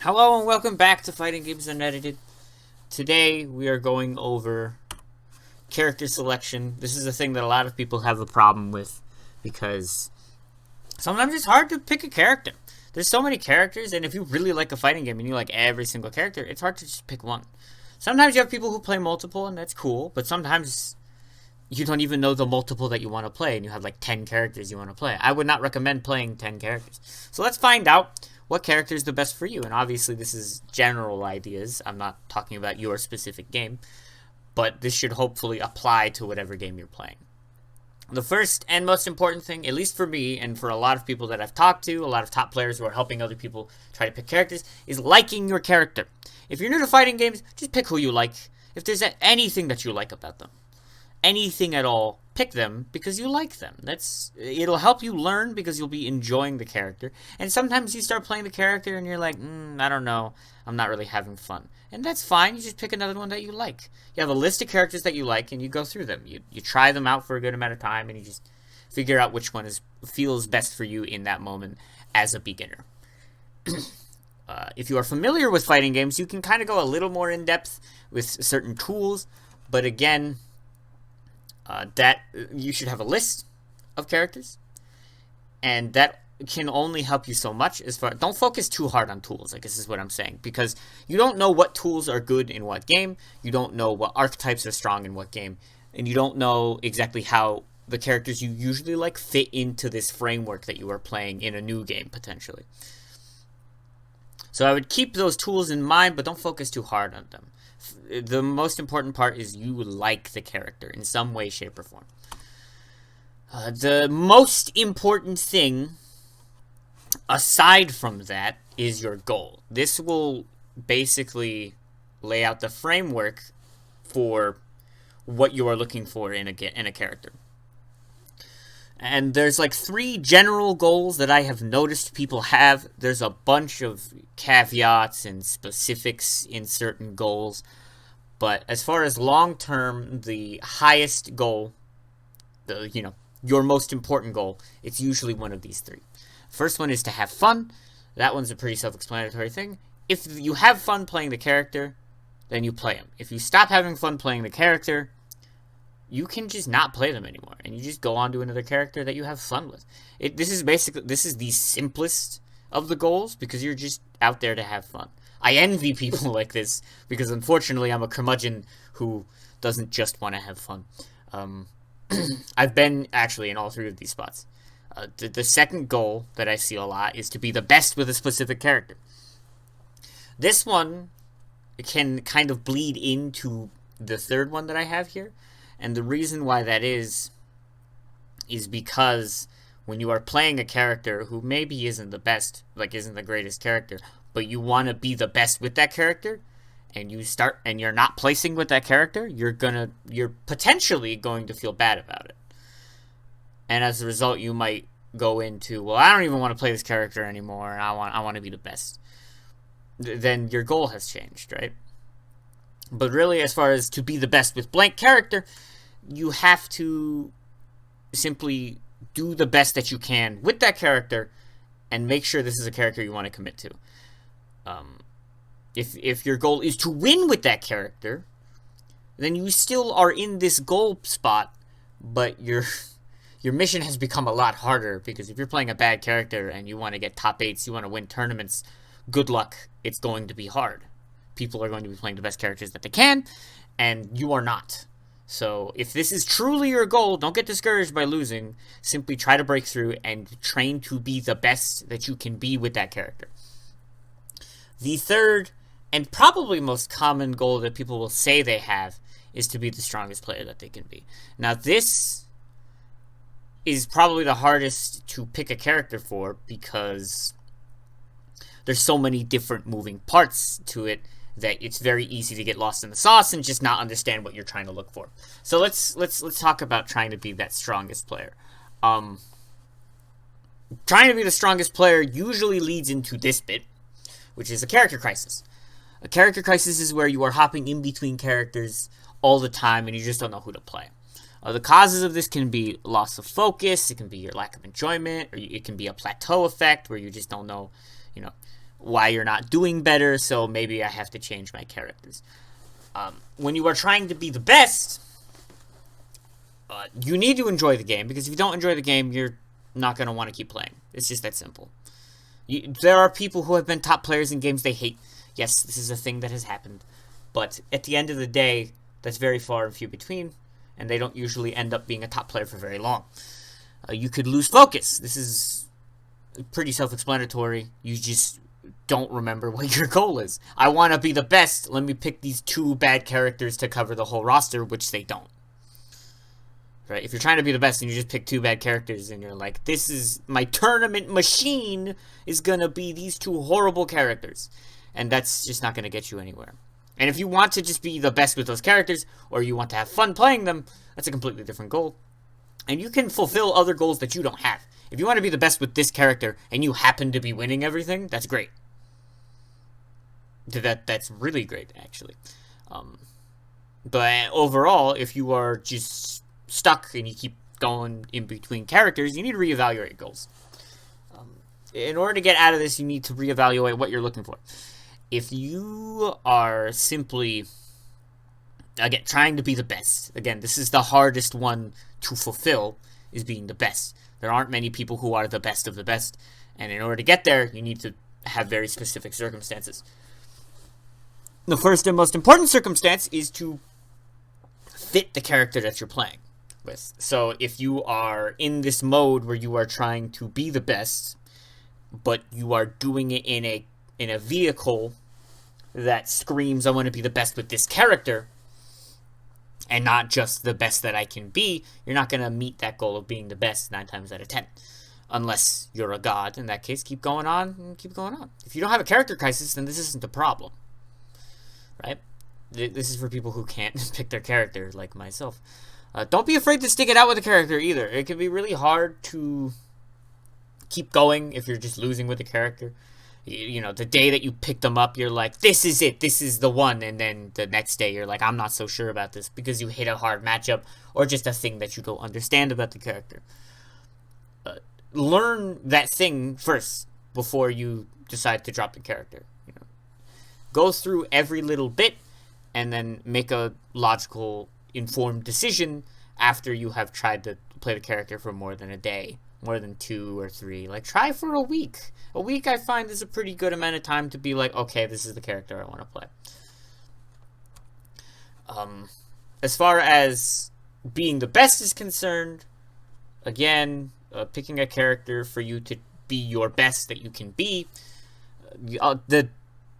Hello and welcome back to Fighting Games Unedited. Today we are going over character selection. This is a thing that a lot of people have a problem with because sometimes it's hard to pick a character. There's so many characters, and if you really like a fighting game and you like every single character, it's hard to just pick one. Sometimes you have people who play multiple, and that's cool, but sometimes you don't even know the multiple that you want to play, and you have like 10 characters you want to play. I would not recommend playing 10 characters. So let's find out what character is the best for you. And obviously, this is general ideas. I'm not talking about your specific game, but this should hopefully apply to whatever game you're playing. The first and most important thing, at least for me and for a lot of people that I've talked to, a lot of top players who are helping other people try to pick characters, is liking your character. If you're new to fighting games, just pick who you like. If there's anything that you like about them, anything at all, pick them because you like them. It'll help you learn because you'll be enjoying the character. And sometimes you start playing the character and you're like, I don't know, I'm not really having fun. And that's fine. You just pick another one that you like. You have a list of characters that you like and you go through them. You try them out for a good amount of time and you just figure out which one feels best for you in that moment as a beginner. If you are familiar with fighting games, you can kind of go a little more in depth with certain tools. But again, that you should have a list of characters, and that can only help you so much. Don't focus too hard on tools, I guess is what I'm saying, because you don't know what tools are good in what game, you don't know what archetypes are strong in what game, and you don't know exactly how the characters you usually like fit into this framework that you are playing in a new game, potentially. So I would keep those tools in mind, but don't focus too hard on them. The most important part is you like the character in some way, shape, or form. The most important thing, aside from that, is your goal. This will basically lay out the framework for what you are looking for in a character. And there's like 3 general goals that I have noticed people have. There's a bunch of caveats and specifics in certain goals. But as far as long term, the highest goal, your most important goal, it's usually one of these 3. First one is to have fun. That one's a pretty self-explanatory thing. If you have fun playing the character, then you play him. If you stop having fun playing the character, you can just not play them anymore, and you just go on to another character that you have fun with. This is the simplest of the goals because you're just out there to have fun. I envy people like this because unfortunately I'm a curmudgeon who doesn't just want to have fun. I've been actually in all 3 of these spots. The second goal that I see a lot is to be the best with a specific character. This one can kind of bleed into the third one that I have here. And the reason why that is because when you are playing a character who maybe isn't the best, like isn't the greatest character, but you want to be the best with that character, and you're not placing with that character, you're potentially going to feel bad about it. And as a result, you might go into, well, I don't even want to play this character anymore, and I want to be the best. Then your goal has changed, right? But really, as far as to be the best with blank character, you have to simply do the best that you can with that character and make sure this is a character you want to commit to. If your goal is to win with that character, then you still are in this goal spot, but your mission has become a lot harder because if you're playing a bad character and you want to get top 8s, you want to win tournaments, good luck. It's going to be hard. People are going to be playing the best characters that they can, and you are not. So if this is truly your goal, don't get discouraged by losing. Simply try to break through and train to be the best that you can be with that character. The third and probably most common goal that people will say they have is to be the strongest player that they can be. Now this is probably the hardest to pick a character for because there's so many different moving parts to it that it's very easy to get lost in the sauce and just not understand what you're trying to look for. So let's talk about trying to be that strongest player. Trying to be the strongest player usually leads into this bit, which is a character crisis. A character crisis is where you are hopping in between characters all the time and you just don't know who to play. The causes of this can be loss of focus, it can be your lack of enjoyment, or it can be a plateau effect where you just don't know, why you're not doing better, so maybe I have to change my characters. When you are trying to be the best, you need to enjoy the game, because if you don't enjoy the game, you're not going to want to keep playing. It's just that simple. There are people who have been top players in games they hate. Yes, this is a thing that has happened. But at the end of the day, that's very far and few between, and they don't usually end up being a top player for very long. You could lose focus. This is pretty self-explanatory. You just don't remember what your goal is. I want to be the best. Let me pick these 2 bad characters to cover the whole roster, which they don't. Right? If you're trying to be the best and you just pick 2 bad characters and you're like, this is my tournament machine is going to be these 2 horrible characters. And that's just not going to get you anywhere. And if you want to just be the best with those characters, or you want to have fun playing them, that's a completely different goal. And you can fulfill other goals that you don't have. If you want to be the best with this character, and you happen to be winning everything, that's great. That's really great, actually. But overall, if you are just stuck and you keep going in between characters, you need to reevaluate goals. In order to get out of this, you need to reevaluate what you're looking for. If you are simply, again, trying to be the best, again, this is the hardest one to fulfill, is being the best. There aren't many people who are the best of the best, and in order to get there, you need to have very specific circumstances. The first and most important circumstance is to fit the character that you're playing with. So if you are in this mode where you are trying to be the best, but you are doing it in a vehicle that screams, I want to be the best with this character, and not just the best that I can be, you're not going to meet that goal of being the best 9 times out of 10. Unless you're a god. In that case, keep going on and keep going on. If you don't have a character crisis, then this isn't a problem. Right? This is for people who can't pick their character, like myself. Don't be afraid to stick it out with a character, either. It can be really hard to keep going if you're just losing with a character. You know, the day that you pick them up, you're like, this is it, this is the one, and then the next day you're like, I'm not so sure about this, because you hit a hard matchup, or just a thing that you don't understand about the character. Learn that thing first, before you decide to drop the character. You know, go through every little bit, and then make a logical, informed decision after you have tried to play the character for more than a day. More than 2 or 3. Like, try for a week. A week, I find, is a pretty good amount of time to be like, okay, this is the character I want to play. As far as being the best is concerned, again, picking a character for you to be your best that you can be, the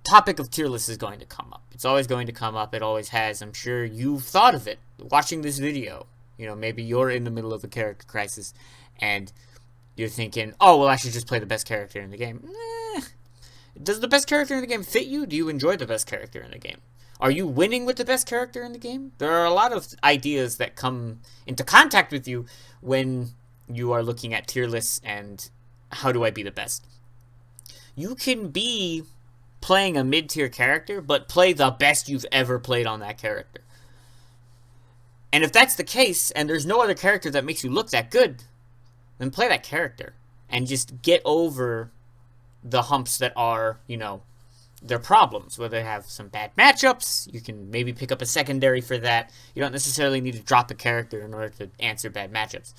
topic of tier lists is going to come up. It's always going to come up. It always has. I'm sure you've thought of it watching this video. You know, maybe you're in the middle of a character crisis, and you're thinking, oh, well, I should just play the best character in the game. Does the best character in the game fit you? Do you enjoy the best character in the game? Are you winning with the best character in the game? There are a lot of ideas that come into contact with you when you are looking at tier lists and how do I be the best. You can be playing a mid-tier character, but play the best you've ever played on that character. And if that's the case, and there's no other character that makes you look that good, then play that character and just get over the humps that are, you know, their problems. Whether they have some bad matchups, you can maybe pick up a secondary for that. You don't necessarily need to drop a character in order to answer bad matchups.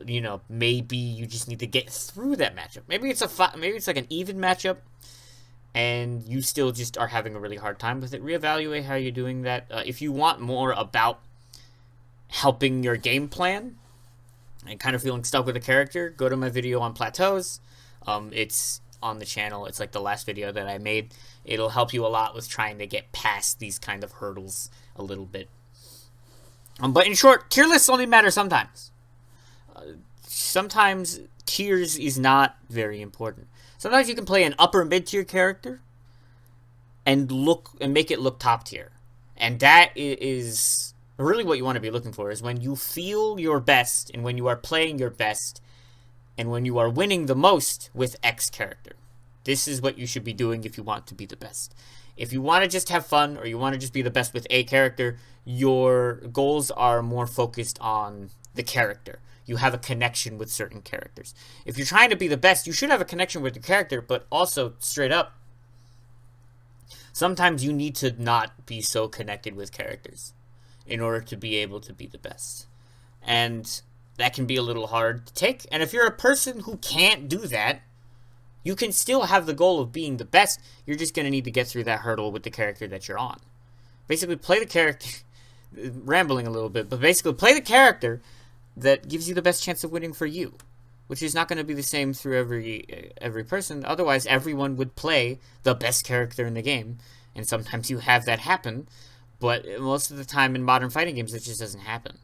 You know, maybe you just need to get through that matchup. Maybe it's like an even matchup, and you still just are having a really hard time with it. Reevaluate how you're doing that. If you want more about helping your game plan and kind of feeling stuck with a character, go to my video on plateaus. It's on the channel. It's like the last video that I made. It'll help you a lot with trying to get past these kind of hurdles a little bit. But in short, tier lists only matter sometimes. Sometimes tiers is not very important. Sometimes you can play an upper mid-tier character and make it look top tier. And that is really what you want to be looking for, is when you feel your best and when you are playing your best and when you are winning the most with X character. This is what you should be doing if you want to be the best. If you want to just have fun or you want to just be the best with a character, your goals are more focused on the character. You have a connection with certain characters. If you're trying to be the best, you should have a connection with the character, but also, straight up, Sometimes you need to not be so connected with characters in order to be able to be the best. And that can be a little hard to take. And if you're a person who can't do that, you can still have the goal of being the best. You're just going to need to get through that hurdle with the character that you're on. Basically, play the character... rambling a little bit, but basically play the character that gives you the best chance of winning for you, which is not going to be the same through every person. Otherwise, everyone would play the best character in the game, and sometimes you have that happen, but most of the time in modern fighting games, it just doesn't happen.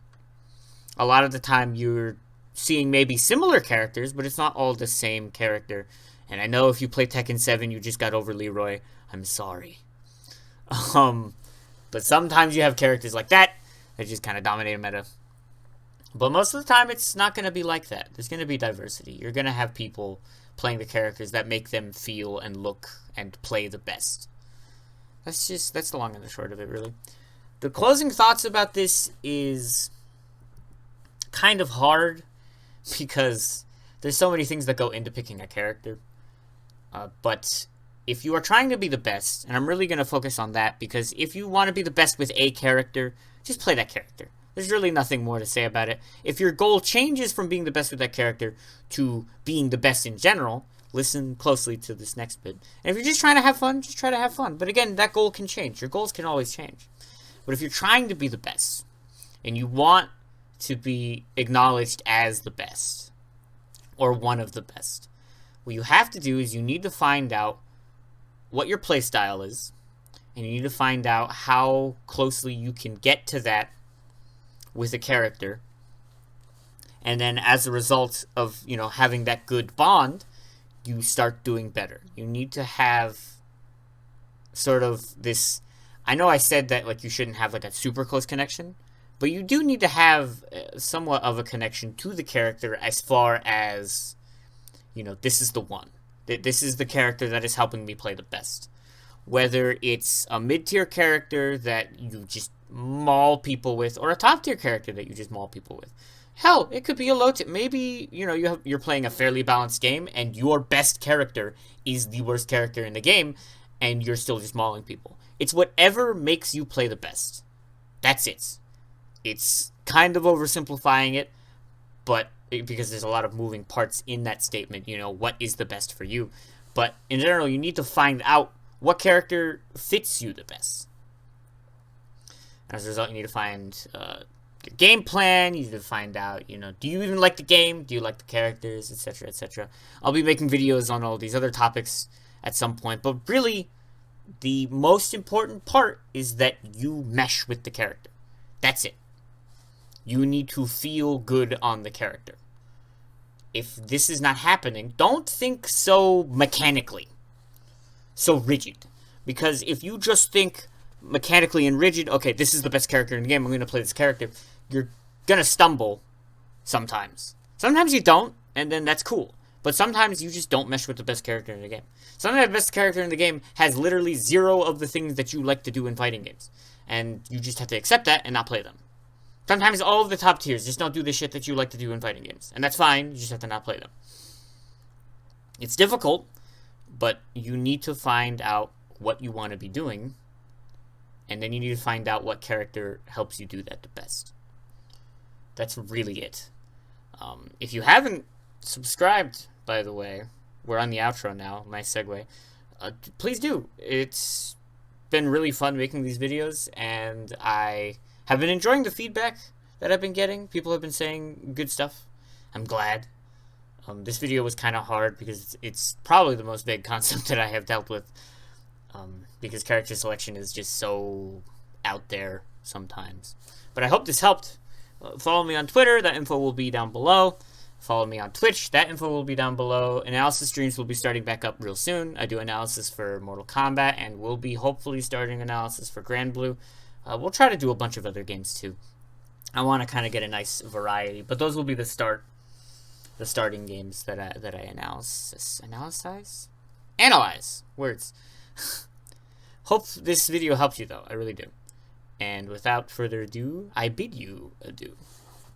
A lot of the time, you're seeing maybe similar characters, but it's not all the same character. And I know if you play Tekken 7, you just got over Leroy. I'm sorry. But sometimes you have characters like that just kind of dominate a meta. But most of the time, it's not going to be like that. There's going to be diversity. You're going to have people playing the characters that make them feel and look and play the best. That's the long and the short of it, really. The closing thoughts about this is kind of hard because there's so many things that go into picking a character. But if you are trying to be the best, and I'm really going to focus on that, because if you want to be the best with a character, just play that character. There's really nothing more to say about it. If your goal changes from being the best with that character to being the best in general, listen closely to this next bit. And if you're just trying to have fun, just try to have fun. But again, that goal can change. Your goals can always change. But if you're trying to be the best, and you want to be acknowledged as the best, or one of the best, what you have to do is you need to find out what your playstyle is, and you need to find out how closely you can get to that with a character. And then as a result of, having that good bond, you start doing better. You need to have sort of this... I know I said that you shouldn't have a super close connection, but you do need to have somewhat of a connection to the character as far as, this is the one. This is the character that is helping me play the best. Whether it's a mid-tier character that you just maul people with, or a top-tier character that you just maul people with. Hell, it could be a low-tier. Maybe, you're playing a fairly balanced game, and your best character is the worst character in the game, and you're still just mauling people. It's whatever makes you play the best. That's it. It's kind of oversimplifying it, but because there's a lot of moving parts in that statement, what is the best for you. But in general, you need to find out what character fits you the best. As a result, you need to find your game plan. You need to find out, do you even like the game? Do you like the characters, etc., etc. I'll be making videos on all these other topics at some point, but really, the most important part is that you mesh with the character. That's it. You need to feel good on the character. If this is not happening, don't think so mechanically, so rigid. Because if you just think mechanically and rigid, okay, this is the best character in the game, I'm going to play this character, you're going to stumble sometimes. Sometimes you don't, and then that's cool. But sometimes you just don't mesh with the best character in the game. Sometimes the best character in the game has literally zero of the things that you like to do in fighting games. And you just have to accept that and not play them. Sometimes all of the top tiers just don't do the shit that you like to do in fighting games. And that's fine, you just have to not play them. It's difficult, but you need to find out what you want to be doing. And then you need to find out what character helps you do that the best. That's really it. If you haven't subscribed, by the way, we're on the outro now, nice segue. Please do. It's been really fun making these videos, and I have been enjoying the feedback that I've been getting. People have been saying good stuff. I'm glad. This video was kind of hard because it's probably the most vague concept that I have dealt with, because character selection is just so out there sometimes. But I hope this helped. Follow me on Twitter. That info will be down below. Follow me on Twitch. That info will be down below. Analysis streams will be starting back up real soon. I do analysis for Mortal Kombat, and we'll be hopefully starting analysis for Grand Blue. We'll try to do a bunch of other games too. I want to kind of get a nice variety, but those will be the starting games that I analyze words. Hope this video helped you though. I really do. And without further ado, I bid you adieu.